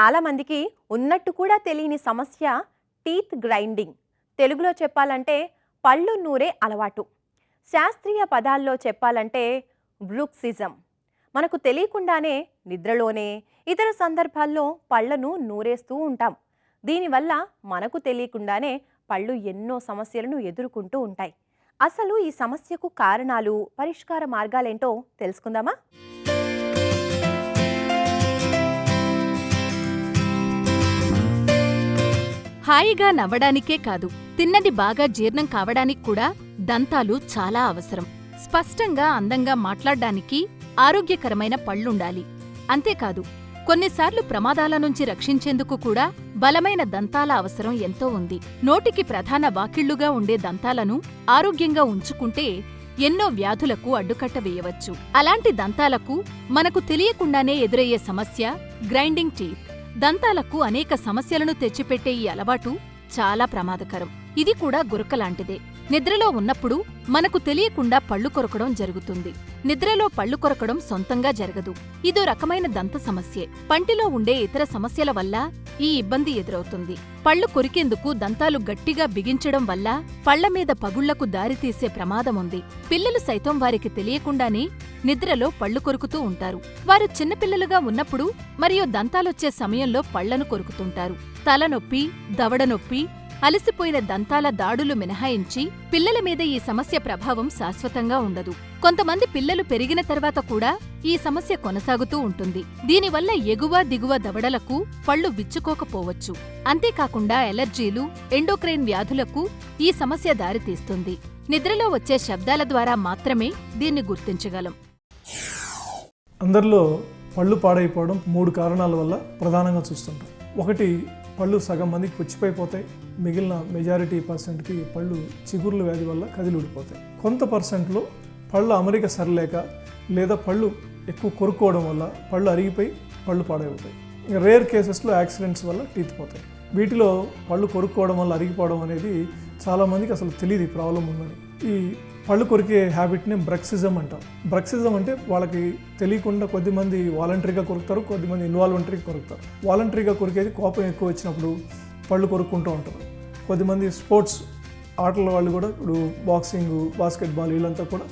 చాలామందికి ఉన్నట్టు కూడా తెలియని సమస్య టీత్ గ్రైండింగ్. తెలుగులో చెప్పాలంటే పళ్ళు నూరే అలవాటు. శాస్త్రీయ పదాల్లో చెప్పాలంటే బ్రూక్సిజం. మనకు తెలియకుండానే నిద్రలోనే ఇతర సందర్భాల్లో పళ్ళను నూరేస్తూ ఉంటాం. దీనివల్ల మనకు తెలియకుండానే పళ్ళు ఎన్నో సమస్యలను ఎదుర్కొంటూ ఉంటాయి. అసలు ఈ సమస్యకు కారణాలు, పరిష్కార మార్గాలేంటో తెలుసుకుందామా? హాయిగా నవ్వడానికే కాదు, తిన్నది బాగా జీర్ణం కావడానికి కూడా దంతాలు చాలా అవసరం. స్పష్టంగా అందంగా మాట్లాడ్డానికి ఆరోగ్యకరమైన పళ్ళుండాలి. అంతేకాదు, కొన్నిసార్లు ప్రమాదాల నుంచి రక్షించేందుకు కూడా బలమైన దంతాల అవసరం ఎంతో ఉంది. నోటికి ప్రధాన వాకిళ్లుగా ఉండే దంతాలను ఆరోగ్యంగా ఉంచుకుంటే ఎన్నో వ్యాధులకు అడ్డుకట్ట వేయవచ్చు. అలాంటి దంతాలకు మనకు తెలియకుండానే ఎదురయ్యే సమస్య గ్రైండింగ్ టీత్. దంతాలకు అనేక సమస్యలను తెచ్చిపెట్టే ఈ అలవాటు చాలా ప్రమాదకరం. ఇది కూడా గురకలాంటిదే. నిద్రలో ఉన్నప్పుడు మనకు తెలియకుండా పళ్ళు కొరకడం జరుగుతుంది. నిద్రలో పళ్ళు కొరకడం సొంతంగా జరగదు. ఇదో రకమైన దంత సమస్యే. పంటిలో ఉండే ఇతర సమస్యల వల్ల ఈ ఇబ్బంది ఎదురవుతుంది. పళ్ళు కొరికేందుకు దంతాలు గట్టిగా బిగించడం వల్ల పళ్ల మీద పగుళ్లకు దారితీసే ప్రమాదముంది. పిల్లలు సైతం వారికి తెలియకుండానే నిద్రలో పళ్ళు కొరుకుతూ ఉంటారు. వారు చిన్నపిల్లలుగా ఉన్నప్పుడు మరియు దంతాలొచ్చే సమయంలో పళ్లను కొరుకుతుంటారు. తలనొప్పి, దవడనొప్పి, అలసిపోయిన దంతాల దాడులు మినహాయించి పిల్లల మీద ఈ సమస్య ప్రభావం శాశ్వతంగా ఉండదు. కొంతమంది పిల్లలు పెరిగిన తర్వాత కూడా ఈ సమస్య కొనసాగుతూ ఉంటుంది. దీనివల్ల ఎగువ దిగువ దవడలకు పళ్ళు విచ్చుకోకపోవచ్చు. అంతేకాకుండా ఎలర్జీలు, ఎండోక్రైన్ వ్యాధులకు ఈ సమస్య దారితీస్తుంది. నిద్రలో వచ్చే శబ్దాల ద్వారా మాత్రమే దీన్ని గుర్తించగలం. అందరిలో పళ్ళు పాడైపోవడం 3 కారణాల వల్ల ప్రధానంగా చూస్తుంటాం. ఒకటి, పళ్ళు సగం మందికి పుచ్చిపోయిపోతాయి. మిగిలిన మెజారిటీ పర్సెంట్కి పళ్ళు చిగుర్ల వ్యాధి వల్ల కదిలి ఊడిపోతాయి. కొంత పర్సెంట్లో పళ్ళ అమరిక సరిలేక లేదా పళ్ళు ఎక్కువ కొరుక్కోవడం వల్ల పళ్ళు అరిగిపోయి పళ్ళు పాడైపోతాయి. ఇంకా రేర్ కేసెస్లో యాక్సిడెంట్స్ వల్ల టీత్ పోతాయి. వీటిలో పళ్ళు కొరుక్కోవడం వల్ల అరిగిపోవడం అనేది చాలామందికి అసలు తెలియదు ఈ ప్రాబ్లం ఉందని. ఈ పళ్ళు కొరికే హ్యాబిట్ని బ్రక్సిజం అంటాం. బ్రక్సిజం అంటే వాళ్ళకి తెలియకుండా కొద్దిమంది వాలంటరీగా కొరుకుతారు, కొద్దిమంది ఇన్వాలంటరీగా కొరుకుతారు. వాలంటరీగా కొరికేది కోపం ఎక్కువ వచ్చినప్పుడు పళ్ళు కొరుక్కుంటూ ఉంటారు. కొద్దిమంది స్పోర్ట్స్ ఆటల వాళ్ళు కూడా, ఇప్పుడు బాక్సింగ్, బాస్కెట్బాల్, వీళ్ళంతా కూడా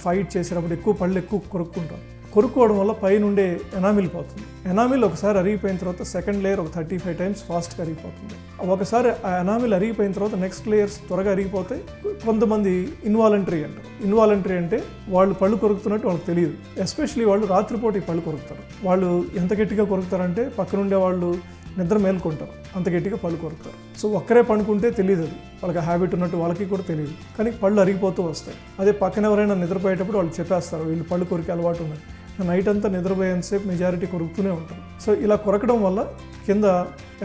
ఫైట్ చేసేటప్పుడు ఎక్కువ పళ్ళు ఎక్కువ కొరుక్కుంటారు. కొరుక్కోవడం వల్ల పైనుండే ఎనామిల్ పోతుంది. ఎనామిల్ ఒకసారి అరిగిపోయిన తర్వాత సెకండ్ లేయర్ ఒక 35 టైమ్స్ ఫాస్ట్గా అరిగిపోతుంది. ఒకసారి ఆ ఎనామిల్ అరిగిపోయిన తర్వాత నెక్స్ట్ లేయర్స్ త్వరగా అరిగిపోతాయి. కొంతమంది ఇన్వాలంటరీ అంటారు. ఇన్వాలంటరీ అంటే వాళ్ళు పళ్ళు కొరుకుతున్నట్టు వాళ్ళకి తెలియదు. ఎస్పెషలీ వాళ్ళు రాత్రిపూట ఈ పళ్ళు కొరుకుతారు. వాళ్ళు ఎంత గట్టిగా కొరుకుతారంటే పక్కనుండే వాళ్ళు నిద్ర మేల్కొంటారు, అంత గట్టిగా పళ్ళు కొరుకుతారు. సో ఒక్కరే పండుకుంటే తెలియదు, అది వాళ్ళకి హ్యాబిట్ ఉన్నట్టు వాళ్ళకి కూడా తెలియదు, కానీ పళ్ళు అరిగిపోతూ వస్తాయి. అదే పక్కన ఎవరైనా నిద్రపోయేటప్పుడు వాళ్ళు చెప్పేస్తారు వీళ్ళు పళ్ళు కొరికే అలవాటు ఉన్నది. నైట్ అంతా నిద్రపోయేంతసేపు మెజారిటీ కొరుకుతూనే ఉంటారు. సో ఇలా కొరకడం వల్ల కింద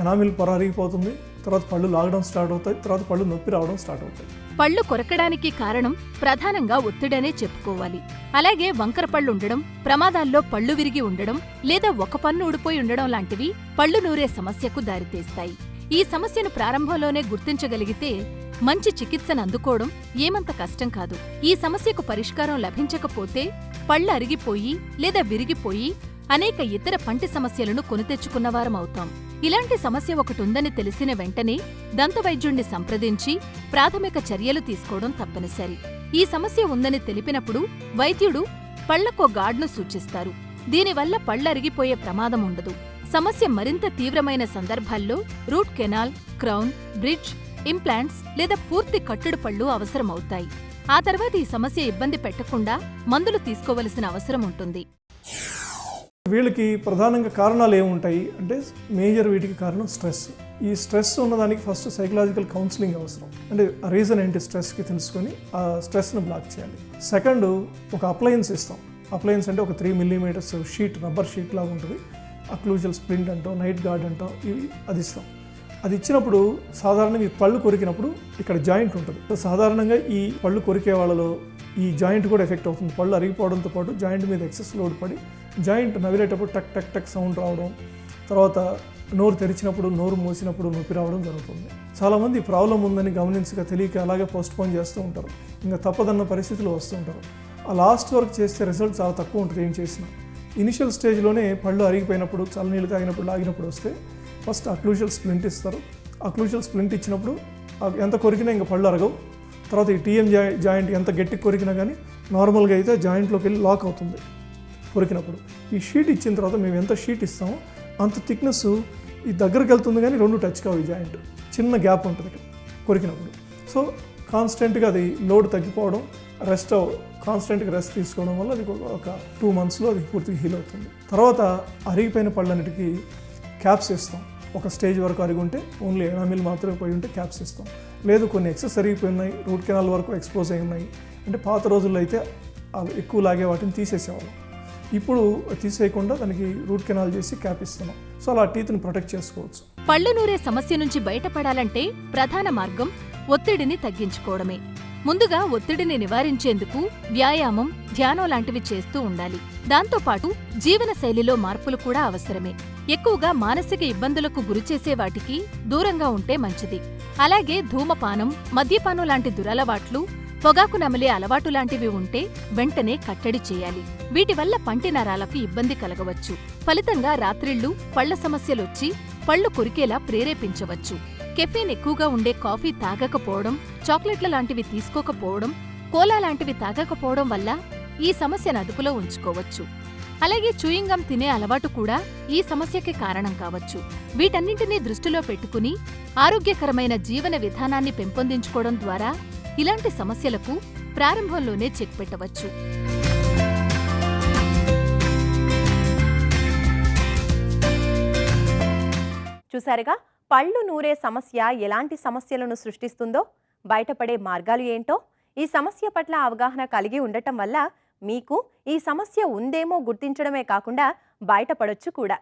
ఎనామిల్ పొర అరిగిపోతుంది, తర్వాత పళ్ళు లాగడం స్టార్ట్ అవుతాయి, తర్వాత పళ్ళు నొప్పి రావడం స్టార్ట్ అవుతాయి. పళ్ళు కొరకడానికి కారణం ప్రధానంగా ఒత్తిడనే చెప్పుకోవాలి. అలాగే వంకర పళ్ళు ఉండడం, ప్రమాదాల్లో పళ్ళు విరిగి ఉండడం లేదా ఒక పన్ను ఊడిపోయి ఉండడం లాంటివి పళ్ళు నూరే సమస్యకు దారితీస్తాయి. ఈ సమస్యను ప్రారంభంలోనే గుర్తించగలిగితే మంచి చికిత్సను అందుకోవడం ఏమంత కష్టం కాదు. ఈ సమస్యకు పరిష్కారం లభించకపోతే పళ్ళు అరిగిపోయి లేదా విరిగిపోయి అనేక ఇతర పంటి సమస్యలను కొనితెచ్చుకున్నవారమవుతాం. ఇలాంటి సమస్య ఒకటుందని తెలిసిన వెంటనే దంతవైద్యుణ్ణి సంప్రదించి ప్రాథమిక చర్యలు తీసుకోవడం తప్పనిసరి. ఈ సమస్య ఉందని తెలిపినప్పుడు వైద్యుడు పళ్లకో గాడ్ను సూచిస్తారు. దీనివల్ల పళ్ళరిగిపోయే ప్రమాదం ఉండదు. సమస్య మరింత తీవ్రమైన సందర్భాల్లో root canal, crown, bridge, implants లేదా పూర్తి కట్టుడు పళ్ళు అవసరమవుతాయి. ఆ తర్వాత ఈ సమస్య ఇబ్బంది పెట్టకుండా మందులు తీసుకోవలసిన అవసరం ఉంటుంది. వీళ్ళకి ప్రధానంగా కారణాలు ఏముంటాయి అంటే, మేజర్ వీటికి కారణం స్ట్రెస్. ఈ స్ట్రెస్ ఉన్నదానికి ఫస్ట్ సైకలాజికల్ కౌన్సిలింగ్ అవసరం. అంటే ఆ రీజన్ ఏంటి స్ట్రెస్కి తెలుసుకొని ఆ స్ట్రెస్ను బ్లాక్ చేయాలి. సెకండ్, ఒక అప్లయన్స్ ఇస్తాం. అప్లయన్స్ అంటే ఒక 3 mm షీట్, రబ్బర్ షీట్ లాగా ఉంటుంది. అక్లూజల్ స్ప్లింట్ అంటాం, నైట్ గార్డ్ అంటాం, ఇవి అది ఇస్తాం. అది ఇచ్చినప్పుడు సాధారణంగా ఈ పళ్ళు కొరికినప్పుడు ఇక్కడ జాయింట్ ఉంటుంది. సాధారణంగా ఈ పళ్ళు కొరికే వాళ్ళలో ఈ జాయింట్ కూడా ఎఫెక్ట్ అవుతుంది. పళ్ళు అరిగిపోవడంతో పాటు జాయింట్ మీద ఎక్సెస్ లోడ్ పడి జాయింట్ నవిలేటప్పుడు టక్ టక్ టక్ సౌండ్ రావడం, తర్వాత నోరు తెరిచినప్పుడు, నోరు మూసినప్పుడు నొప్పి రావడం జరుగుతుంది. చాలామంది ఈ ప్రాబ్లం ఉందని గమనించక తెలియక అలాగే పోస్ట్పోన్ చేస్తూ ఉంటారు. ఇంకా తప్పదన్న పరిస్థితిలో వస్తూ ఉంటారు. ఆ లాస్ట్ వరకు చేస్తే రిజల్ట్ చాలా తక్కువ ఉంటుంది ఏం చేసినా. ఇనిషియల్ స్టేజ్లోనే పళ్ళు అరిగిపోయినప్పుడు, చల్లనీళ్ళు తాగినప్పుడు, లాగినప్పుడు వస్తే ఫస్ట్ అక్లూజల్ స్ప్లింట్ ఇస్తారు. అక్లూజల్ స్ప్లింట్ ఇచ్చినప్పుడు ఎంత కొరికినా ఇంకా పళ్ళు అరగవు. తర్వాత ఈ టీఎం జాయింట్ ఎంత గట్టి కొరికినా కానీ నార్మల్గా అయితే జాయింట్లోకి వెళ్ళి లాక్ అవుతుంది కొరికినప్పుడు. ఈ షీట్ ఇచ్చిన తర్వాత మేము ఎంత షీట్ ఇస్తామో అంత థిక్నెస్ ఈ దగ్గరికి వెళ్తుంది కానీ రెండు టచ్ కావు. ఈ జాయింట్ చిన్న గ్యాప్ ఉంటుంది ఇక్కడ కొరికినప్పుడు. సో కాన్స్టెంట్గా అది లోడ్ తగ్గిపోవడం, కాన్స్టెంట్గా రెస్ట్ తీసుకోవడం వల్ల అది ఒక 2 monthsలో అది పూర్తిగా హీల్ అవుతుంది. తర్వాత అరిగిపోయిన పళ్ళన్నిటికీ క్యాప్స్ ఇస్తాం. ఒక స్టేజ్ వరకు అరిగి ఉంటే ఓన్లీ ఎనామిల్ మాత్రమే పోయి ఉంటే క్యాప్స్ ఇస్తాం. లేదు కొన్ని ఎక్సెస్ అరిగిపోయి ఉన్నాయి, రూట్ కెనాల్ వరకు ఎక్స్పోజ్ అయి ఉన్నాయి అంటే పాత రోజుల్లో అయితే ఎక్కువ లాగే వాటిని తీసేసేవాళ్ళం. ఇప్పుడు తీసేయకుండా దానికి రూట్ కెనాల్ చేసి క్యాప్ ఇస్తున్నాం. సో అలా టీత్ని ప్రొటెక్ట్ చేసుకోవచ్చు. పళ్ళు నూరే సమస్య నుంచి బయటపడాలంటే ప్రధాన మార్గం ఒత్తిడిని తగ్గించుకోవడమే. ముందుగా ఒత్తిడిని నివారించేందుకు వ్యాయామం, ధ్యానం లాంటివి చేస్తూ ఉండాలి. దాంతోపాటు జీవనశైలిలో మార్పులు కూడా అవసరమే. ఎక్కువగా మానసిక ఇబ్బందులకు గురిచేసే వాటికి దూరంగా ఉంటే మంచిది. అలాగే ధూమపానం, మద్యపానం లాంటి దురలవాట్లు, పొగాకు నమిలే అలవాటు లాంటివి ఉంటే వెంటనే కట్టడి చేయాలి. వీటి వల్ల పంటి నరాలకు ఇబ్బంది కలగవచ్చు. ఫలితంగా రాత్రిళ్లు పళ్ల సమస్యలొచ్చి పళ్ళు కొరికేలా ప్రేరేపించవచ్చు. కెఫీన్ ఎక్కువగా ఉండే కాఫీ తాగకపోవడం, చాక్లెట్ల లాంటివి తీసుకోకపోవడం, కోలా లాంటివి తాగకపోవడం వల్ల ఈ సమస్యను అదుపులో ఉంచుకోవచ్చు. అలాగే చూయింగ్ గమ్ తినే అలవాటు కూడా ఈ సమస్యకి కారణం కావచ్చు. వీటన్నింటినీ దృష్టిలో పెట్టుకుని ఆరోగ్యకరమైన జీవన విధానాన్ని పెంపొందించుకోవడం ద్వారా ఇలాంటి సమస్యలకు ప్రారంభంలోనే చెక్ పెట్టవచ్చు. చూసారుగా, పళ్ళు నూరే సమస్య ఎలాంటి సమస్యలను సృష్టిస్తుందో, బయటపడే మార్గాలు ఏంటో. ఈ సమస్య పట్ల అవగాహన కలిగి ఉండటం వల్ల మీకు ఈ సమస్య ఉందేమో గుర్తించడమే కాకుండా బయటపడొచ్చు కూడా.